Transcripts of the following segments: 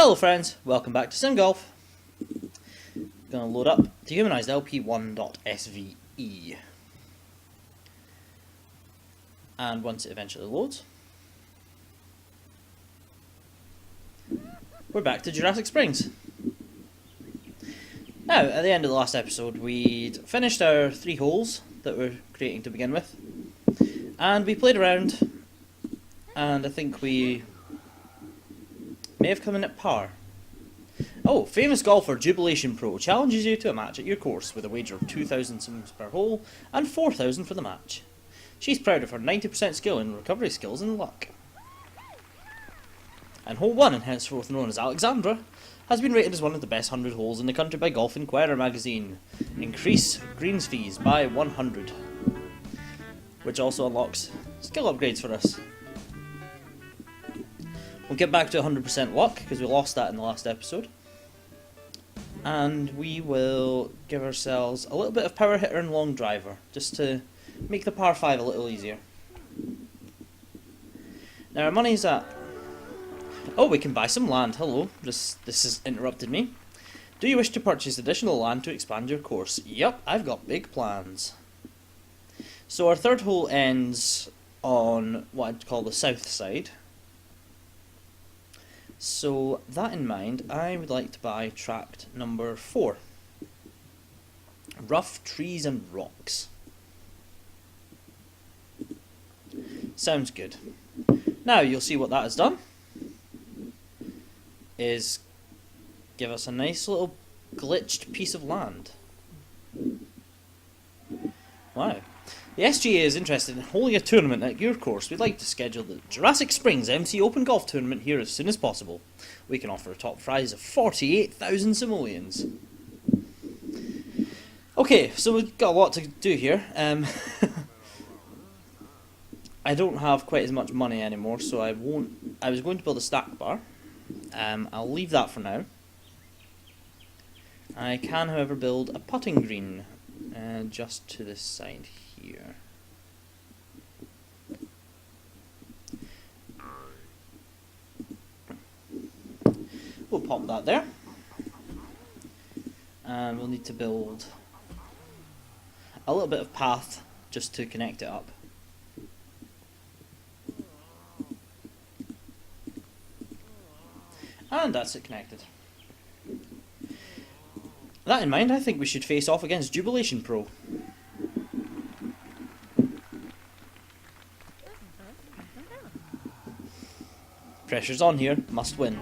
Hello friends, welcome back to Simgolf. Gonna load up dehumanized LP1.SVE. And once it eventually loads, we're back to Jurassic Springs. Now, at the end of the last episode, we'd finished our 3 holes that we're creating to begin with. And we played around, and I think we may have come in at par. Oh, famous golfer Jubilation Pro challenges you to a match at your course with a wager of 2,000 sims per hole and 4,000 for the match. She's proud of her 90% skill in recovery skills and luck. And hole 1, and henceforth known as Alexandra, has been rated as one of the best 100 holes in the country by Golf Inquirer magazine. Increase greens fees by 100. Which also unlocks skill upgrades for us. We'll get back to 100% luck, because we lost that in the last episode. And we will give ourselves a little bit of power hitter and long driver, just to make the par 5 a little easier. Now our money's at... Oh, we can buy some land. Hello, this has interrupted me. Do you wish to purchase additional land to expand your course? Yep, I've got big plans. So our third hole ends on what I'd call the south side. So, that in mind, I would like to buy tract number 4. Rough trees and rocks. Sounds good. Now, you'll see what that has done. Is give us a nice little glitched piece of land. Wow. The SGA is interested in holding a tournament at your course. We'd like to schedule the Jurassic Springs MC Open Golf Tournament here as soon as possible. We can offer a top prize of 48,000 simoleons. Okay, so we've got a lot to do here. I don't have quite as much money anymore, so I was going to build a stack bar. I'll leave that for now. I can, however, build a putting green just to this side here. We'll pop that there. And we'll need to build a little bit of path just to connect it up. And that's it connected. That in mind, I think we should face off against Jubilation Pro. Pressure's on here, must win.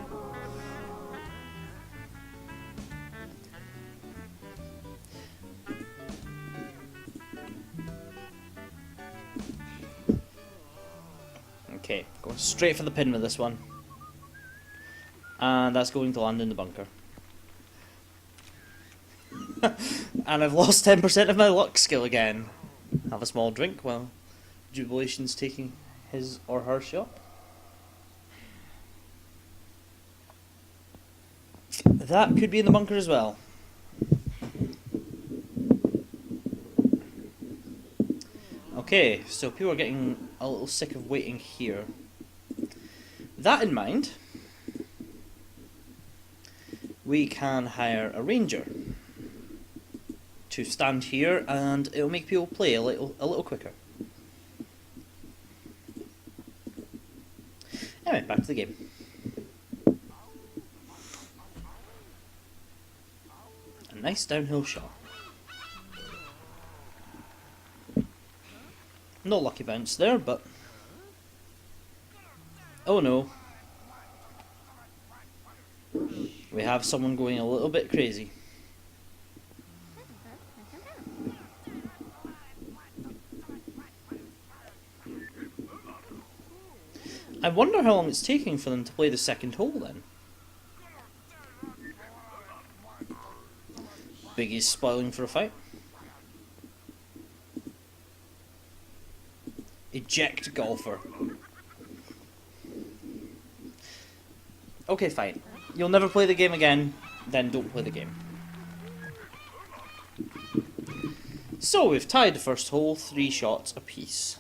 Okay, going straight for the pin with this one. And that's going to land in the bunker. And I've lost 10% of my luck skill again. Have a small drink while Jubilation's taking his or her shot. That could be in the bunker as well. Okay, so people are getting a little sick of waiting here. That in mind, we can hire a ranger to stand here, and it'll make people play a little quicker. Anyway, back to the game. A nice downhill shot. No lucky bounce there, but... Oh no. We have someone going a little bit crazy. I wonder how long it's taking for them to play the second hole then. Biggie's spoiling for a fight. Eject golfer. Okay, fine. You'll never play the game again, then don't play the game. So we've tied the first hole, 3 shots apiece.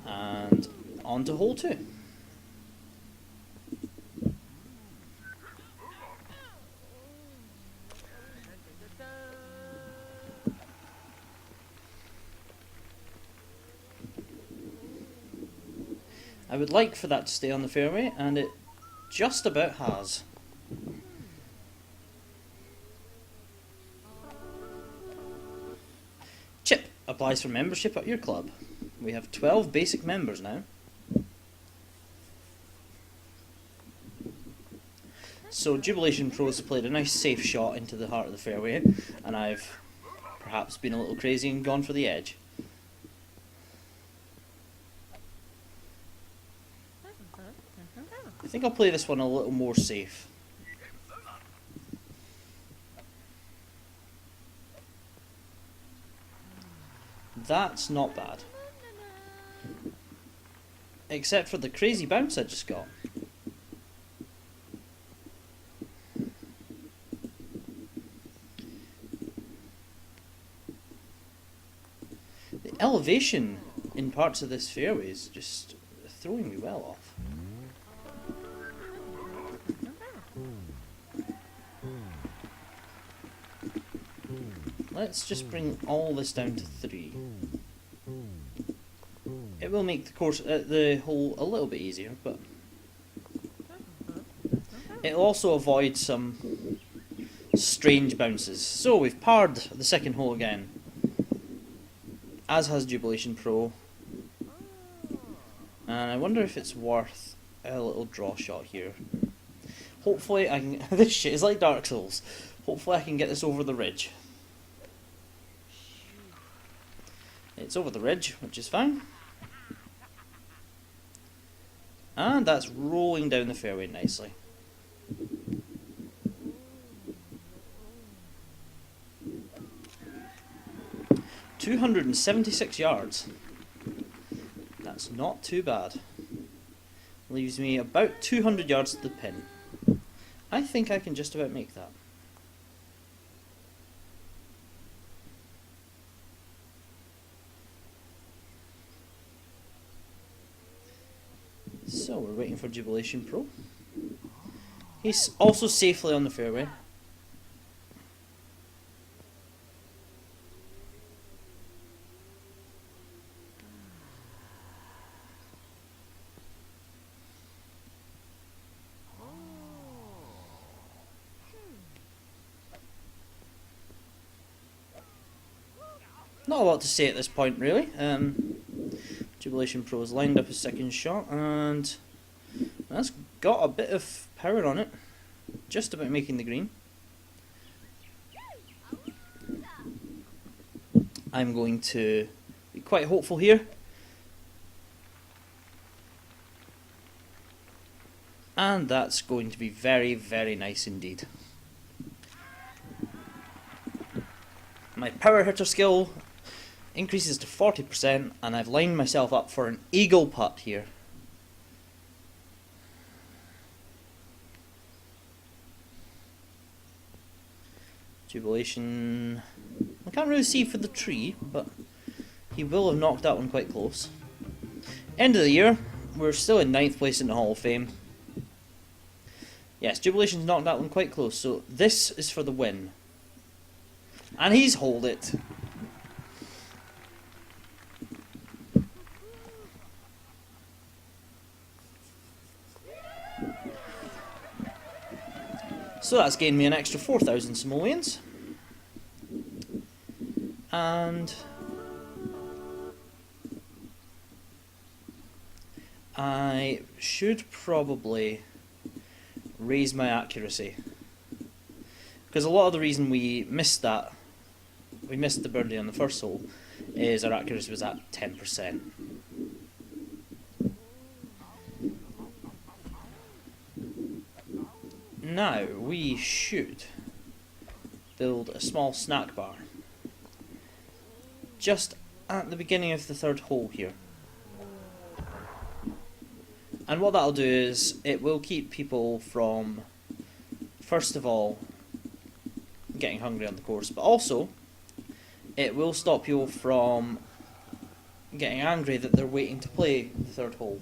And on to hole 2. I would like for that to stay on the fairway, and it just about has. Chip applies for membership at your club. We have 12 basic members now. So Jubilation Pros have played a nice safe shot into the heart of the fairway, and I've perhaps been a little crazy and gone for the edge. I think I'll play this one a little more safe. That's not bad. Except for the crazy bounce I just got. The elevation in parts of this fairway is just throwing me well off. Let's just bring all this down to 3. It will make the course, the hole a little bit easier, but it'll also avoid some strange bounces. So we've parred the second hole again, as has Jubilation Pro, and I wonder if it's worth a little draw shot here. Hopefully I can. This shit is like Dark Souls. Hopefully I can get this over the ridge. It's over the ridge, which is fine. And that's rolling down the fairway nicely. $276 yards. That's not too bad. Leaves me about 200 yards to the pin. I think I can just about make that. So we're waiting for Jubilation Pro. He's also safely on the fairway. Not a lot to say at this point, really. Jubilation Pro has lined up his second shot, and that's got a bit of power on it. Just about making the green. I'm going to be quite hopeful here. And that's going to be very, very nice indeed. My power hitter skill increases to 40%, and I've lined myself up for an eagle putt here. Jubilation, I can't really see for the tree, but he will have knocked that one quite close. End of the year, we're still in 9th place in the Hall of Fame. Yes, Jubilation's knocked that one quite close, so this is for the win. And he's holed it. So that's gained me an extra 4,000 simoleons. And I should probably raise my accuracy, because a lot of the reason we missed the birdie on the first hole, is our accuracy was at 10%. Now we should build a small snack bar just at the beginning of the third hole here. And what that'll do is it will keep people from, first of all, getting hungry on the course, but also it will stop people from getting angry that they're waiting to play the third hole.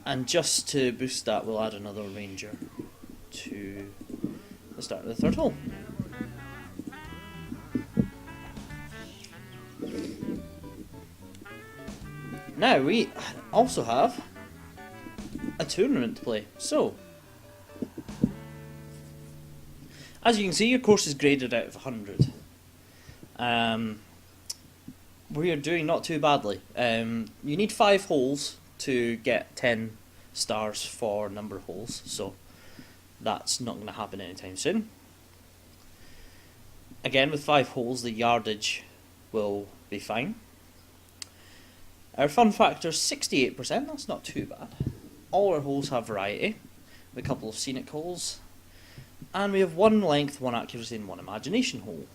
And just to boost that, we'll add another ranger to the start of the third hole. Now we also have a tournament to play. So, as you can see, your course is graded out of 100. We are doing not too badly. You need 5 holes to get 10 stars for number of holes, so that's not going to happen anytime soon. Again, with 5 holes, the yardage will be fine. Our fun factor is 68%, that's not too bad. All our holes have variety, with a couple of scenic holes, and we have 1 length, 1 accuracy, and 1 imagination hole.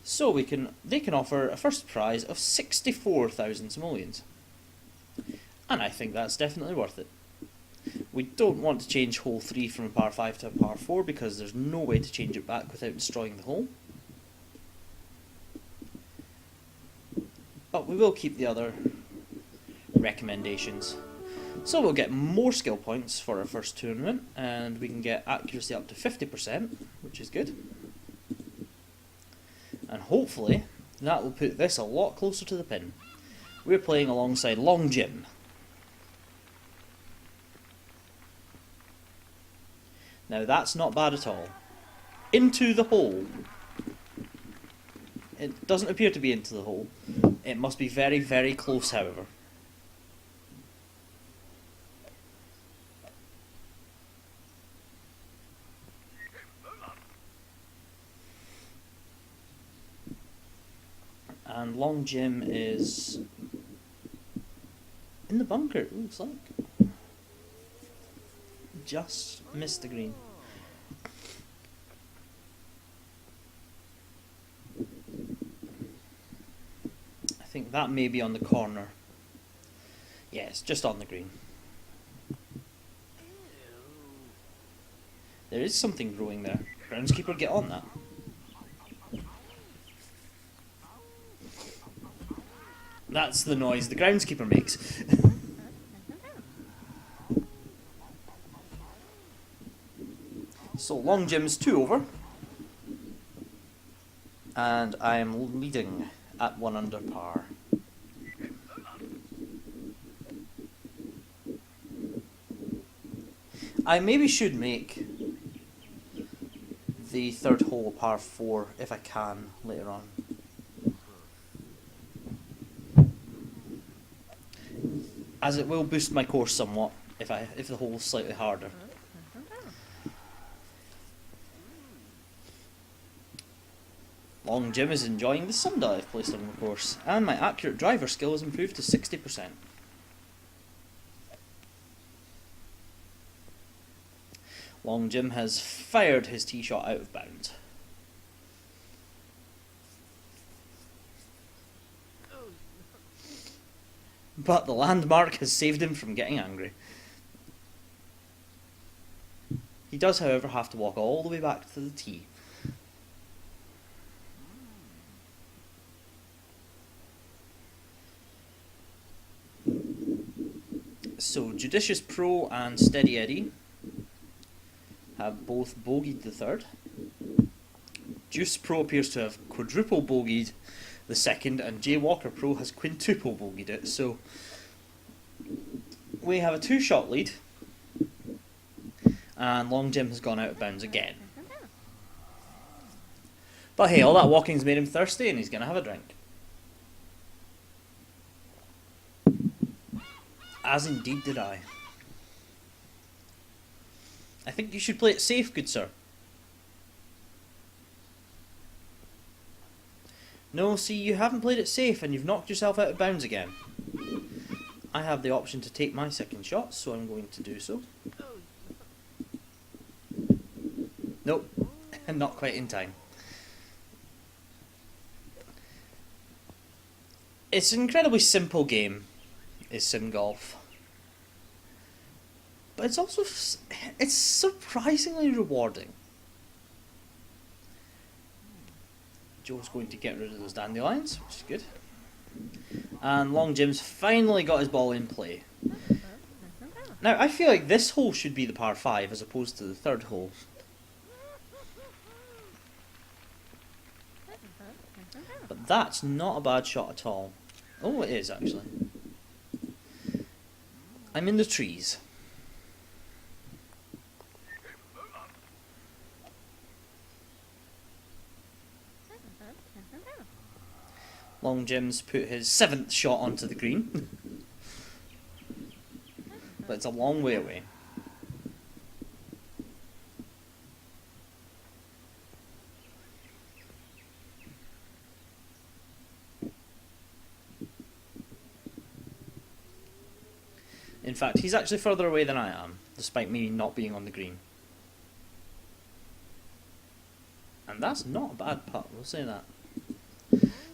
So they can offer a first prize of 64,000 simoleons. And I think that's definitely worth it. We don't want to change hole 3 from a par 5 to a par 4 because there's no way to change it back without destroying the hole. But we will keep the other recommendations. So we'll get more skill points for our first tournament, and we can get accuracy up to 50%, which is good. And hopefully that will put this a lot closer to the pin. We're playing alongside Long Jim. Now that's not bad at all. Into the hole. It doesn't appear to be into the hole. It must be very, very close, however. And Long Jim is in the bunker, it looks like. Just missed the green. I think that may be on the corner. Yeah, it's just on the green. There is something growing there. Groundskeeper, get on that. That's the noise the groundskeeper makes. So Long Jim's 2 over. And I am leading at 1 under par. I maybe should make the third hole par 4 if I can later on. As it will boost my course somewhat if the hole's slightly harder. Long Jim is enjoying the sundial I've placed on the course, and my accurate driver skill has improved to 60%. Long Jim has fired his tee shot out of bounds. But the landmark has saved him from getting angry. He does, however, have to walk all the way back to the tee. So, Judicious Pro and Steady Eddie have both bogeyed the third. Juice Pro appears to have quadruple bogeyed the second, and Jay Walker Pro has quintuple bogeyed it. So we have a 2-shot lead, and Long Jim has gone out of bounds again. But hey, all that walking's made him thirsty, and he's going to have a drink. As indeed did I. I think you should play it safe, good sir. No, see, you haven't played it safe and you've knocked yourself out of bounds again. I have the option to take my second shot, so I'm going to do so. Nope, not quite in time. It's an incredibly simple game, is Simgolf. But it's also, it's surprisingly rewarding. Joe's going to get rid of those dandelions, which is good. And Long Jim's finally got his ball in play. Now, I feel like this hole should be the par 5 as opposed to the third hole. But that's not a bad shot at all. Oh, it is actually. I'm in the trees. Long Jim's put his 7th shot onto the green. But it's a long way away. In fact, he's actually further away than I am, despite me not being on the green. And that's not a bad putt, we'll say that.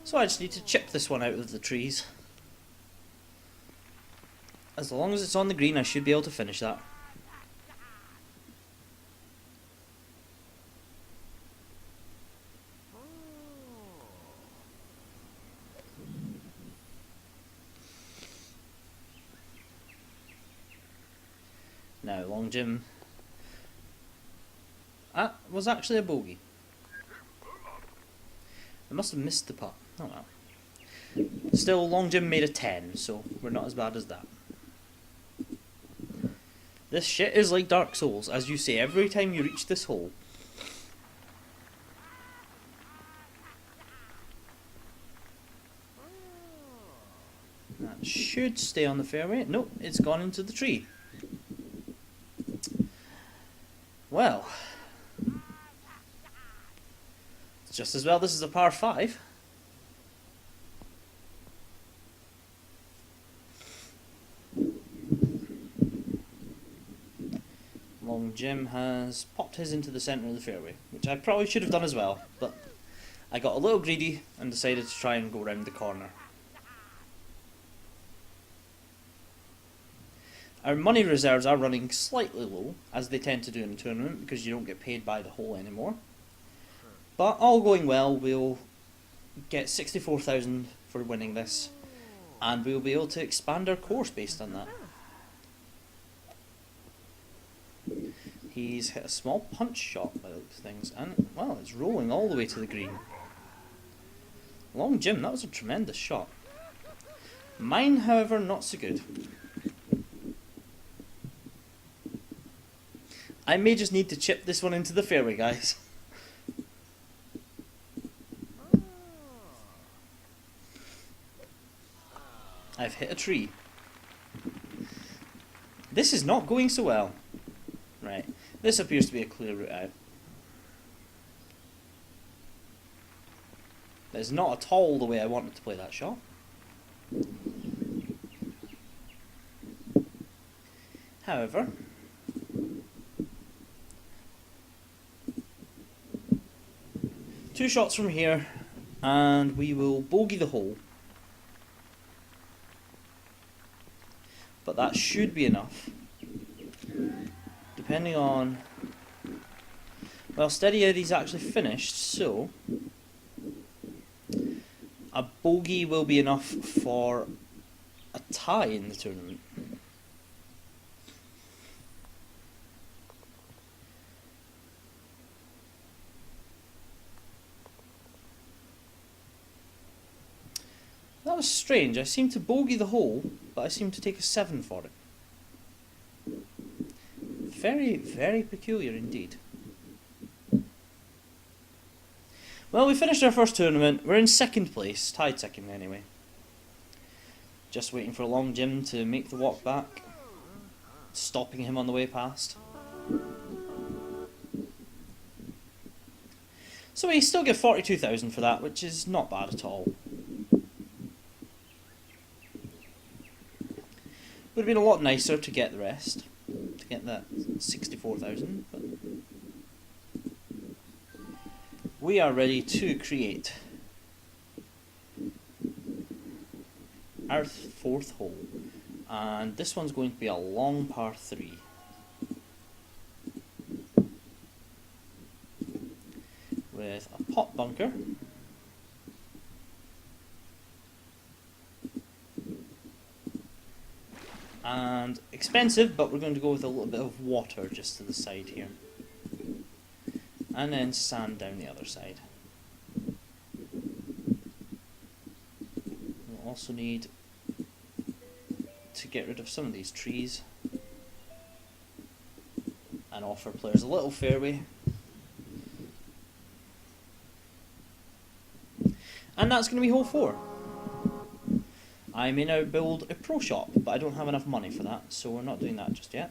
So I just need to chip this one out of the trees. As long as it's on the green, I should be able to finish that. Now, Long Jim. That was actually a bogey. I must have missed the putt. Oh well. Still, Long Jim made a 10, so we're not as bad as that. This shit is like Dark Souls, as you say every time you reach this hole. That should stay on the fairway. Nope, it's gone into the tree. Well, it's just as well this is a par 5. Long Jim has popped his into the centre of the fairway, which I probably should have done as well, but I got a little greedy and decided to try and go round the corner. Our money reserves are running slightly low, as they tend to do in a tournament, because you don't get paid by the hole anymore. But all going well, we'll get 64,000 for winning this, and we'll be able to expand our course based on that. He's hit a small punch shot by the looks of things, and, well, it's rolling all the way to the green. Long Jim, that was a tremendous shot. Mine, however, not so good. I may just need to chip this one into the fairway, guys. I've hit a tree. This is not going so well. Right, this appears to be a clear route out. That is not at all the way I wanted to play that shot. However, two shots from here, and we will bogey the hole. But that should be enough. Depending on... Well, Steady Eddie's actually finished, so... a bogey will be enough for a tie in the tournament. That was strange. I seemed to bogey the hole, but I seemed to take a 7 for it. Very, very peculiar indeed. Well, we finished our first tournament. We're in 2nd place, tied 2nd anyway. Just waiting for Long Jim to make the walk back, stopping him on the way past. So we still get 42,000 for that, which is not bad at all. Would have been a lot nicer to get the rest, to get that 64,000, but we are ready to create our 4th hole, and this one's going to be a long par 3. With a pot bunker. And expensive, but we're going to go with a little bit of water just to the side here. And then sand down the other side. We'll also need to get rid of some of these trees and offer players a little fairway. And that's going to be hole 4. I may now build a pro shop, but I don't have enough money for that, so we're not doing that just yet.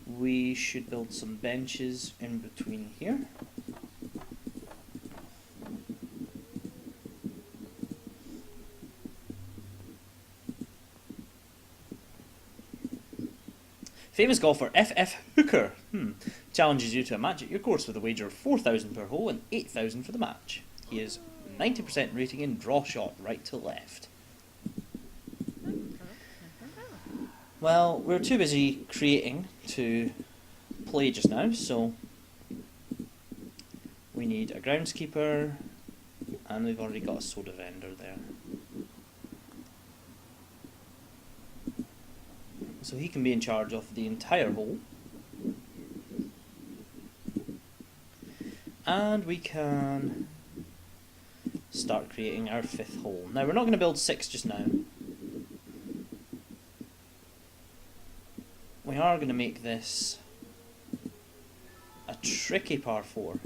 We should build some benches in between here. Famous golfer FF Hooker challenges you to a match at your course with a wager of 4,000 per hole and 8,000 for the match. He is 90% rating in draw shot right to left. Well, we're too busy creating to play just now, so we need a groundskeeper, and we've already got a soda vendor there. So he can be in charge of the entire hole. And we can start creating our 5th hole. Now we're not going to build 6 just now. We are going to make this a tricky par 4.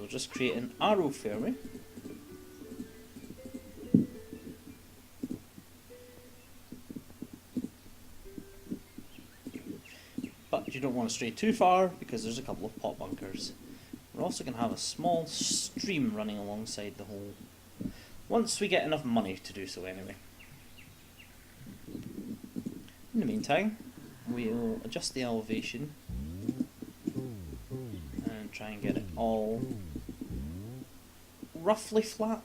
Just create an arrow fairway. But you don't want to stray too far because there's a couple of pot bunkers. We're also going to have a small stream running alongside the hole. Once we get enough money to do so anyway. In the meantime, we'll adjust the elevation and try and get it all roughly flat.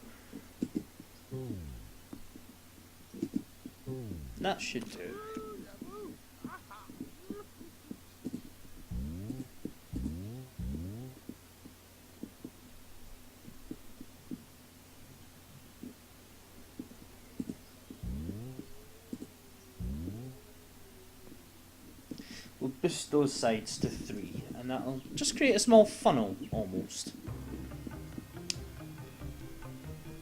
That should do. We'll boost those sides to 3, and that'll just create a small funnel almost.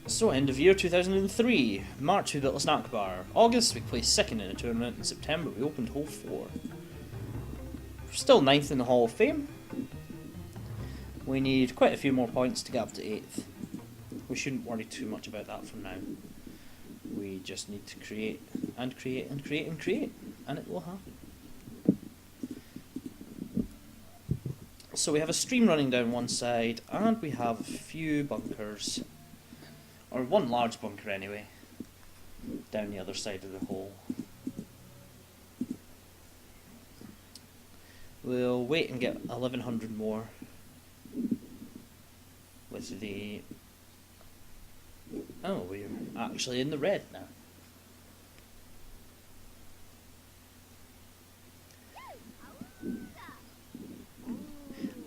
So, end of year 2003. March we built a snack bar. August we placed 2nd in a tournament. In September we opened hole 4. We're still 9th in the Hall of Fame. We need quite a few more points to get up to 8th. We shouldn't worry too much about that for now. We just need to create and create and create and create, and it will happen. So we have a stream running down one side, and we have a few bunkers. Or one large bunker anyway, down the other side of the hole. We'll wait and get 1,100 more with the... Oh, we're actually in the red now.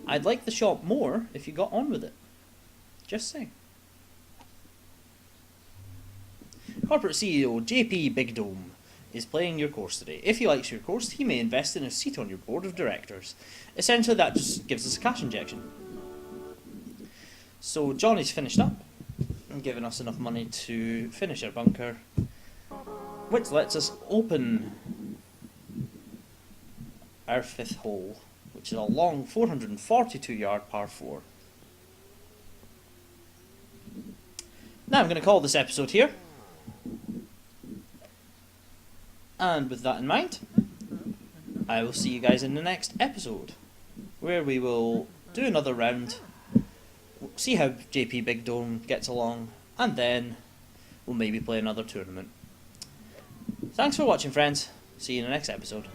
I'd like the shop more if you got on with it. Just saying. Corporate CEO JP Big Dome is playing your course today. If he likes your course, he may invest in a seat on your board of directors. Essentially, that just gives us a cash injection. So Johnny's finished up and given us enough money to finish our bunker, which lets us open our 5th hole, which is a long 442-yard par 4. Now I'm going to call this episode here. And with that in mind, I will see you guys in the next episode, where we will do another round, see how JP Big Dome gets along, and then we'll maybe play another tournament. Thanks for watching, friends. See you in the next episode.